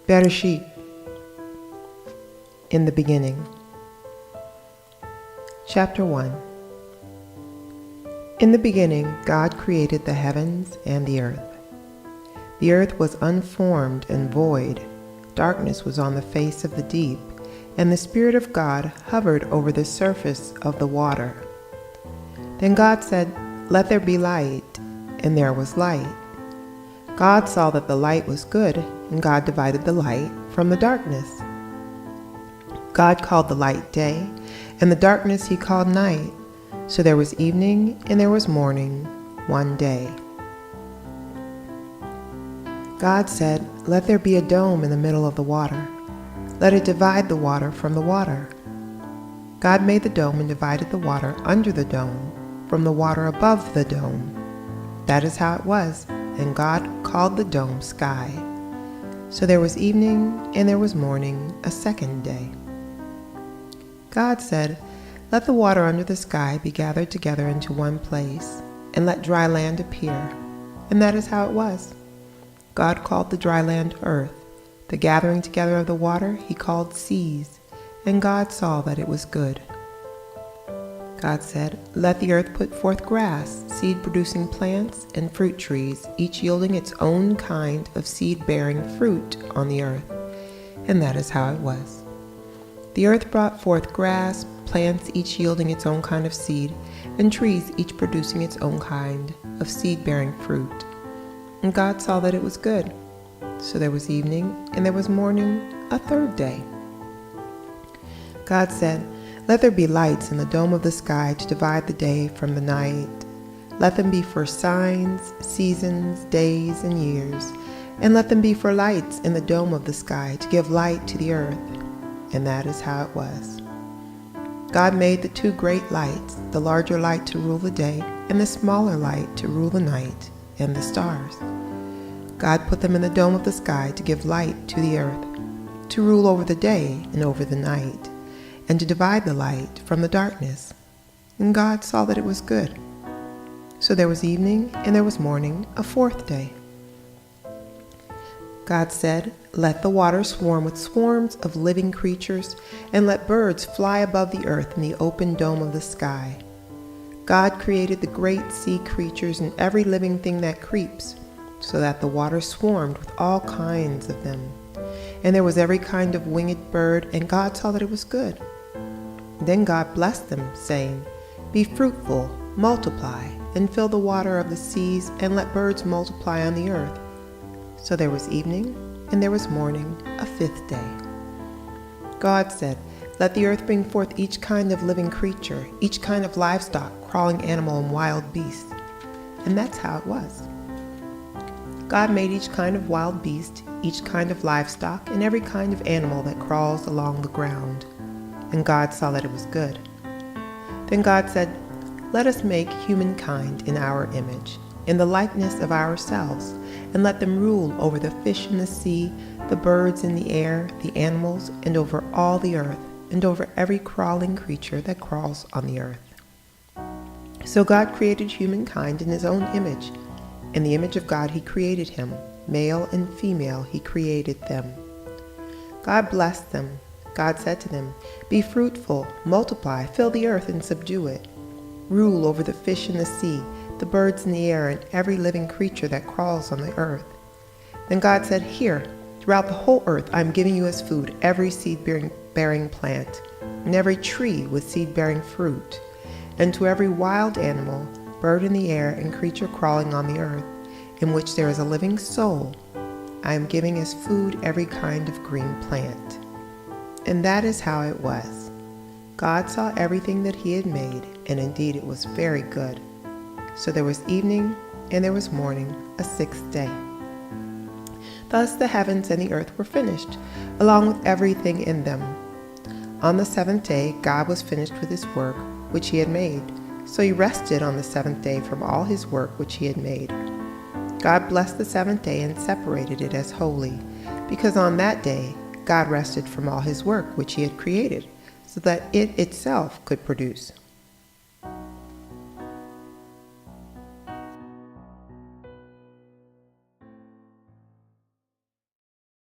Bereshit, in the beginning. Chapter 1. In the beginning, God created the heavens and the earth. The earth was unformed and void. Darkness was on the face of the deep, and the Spirit of God hovered over the surface of the water. Then God said, "Let there be light," and there was light. God saw that the light was good, and God divided the light from the darkness. God called the light day, and the darkness he called night. So there was evening and there was morning, one day. God said, "Let there be a dome in the middle of the water. Let it divide the water from the water." God made the dome and divided the water under the dome from the water above the dome. That is how it was, and God called the dome sky. So there was evening and there was morning, a second day. God said, "Let the water under the sky be gathered together into one place, and let dry land appear." And that is how it was. God called the dry land earth. The gathering together of the water he called seas, and God saw that it was good. God said, "Let the earth put forth grass, seed-producing plants, and fruit trees, each yielding its own kind of seed-bearing fruit on the earth." And that is how it was. The earth brought forth grass, plants each yielding its own kind of seed, and trees each producing its own kind of seed-bearing fruit. And God saw that it was good. So there was evening and there was morning, a third day. God said, "Let there be lights in the dome of the sky to divide the day from the night. Let them be for signs, seasons, days, and years, and let them be for lights in the dome of the sky to give light to the earth." And that is how it was. God made the two great lights, the larger light to rule the day, and the smaller light to rule the night, and the stars. God put them in the dome of the sky to give light to the earth, to rule over the day and over the night, and to divide the light from the darkness. And God saw that it was good. So there was evening and there was morning, a fourth day. God said, "Let the water swarm with swarms of living creatures, and let birds fly above the earth in the open dome of the sky." God created the great sea creatures and every living thing that creeps, so that the water swarmed with all kinds of them. And there was every kind of winged bird, and God saw that it was good. Then God blessed them, saying, "Be fruitful, multiply, and fill the water of the seas, and let birds multiply on the earth." So there was evening, and there was morning, a fifth day. God said, "Let the earth bring forth each kind of living creature, each kind of livestock, crawling animal, and wild beast." And that's how it was. God made each kind of wild beast, each kind of livestock, and every kind of animal that crawls along the ground. And God saw that it was good. Then God said, "Let us make humankind in our image, in the likeness of ourselves, and let them rule over the fish in the sea, the birds in the air, the animals, and over all the earth, and over every crawling creature that crawls on the earth." So God created humankind in his own image. In the image of God he created him, male and female he created them. God blessed them. God said to them, "Be fruitful, multiply, fill the earth and subdue it. Rule over the fish in the sea, the birds in the air, and every living creature that crawls on the earth." Then God said, "Here, throughout the whole earth I am giving you as food every seed-bearing plant, and every tree with seed-bearing fruit, and to every wild animal, bird in the air, and creature crawling on the earth, in which there is a living soul, I am giving as food every kind of green plant." And that is how it was. God saw everything that he had made, and indeed it was very good. So there was evening and there was morning, a sixth day. Thus the heavens and the earth were finished, along with everything in them. On the seventh day God was finished with his work which he had made. So he rested on the seventh day from all his work which he had made. God blessed the seventh day and separated it as holy, because on that day God rested from all his work which he had created, so that it itself could produce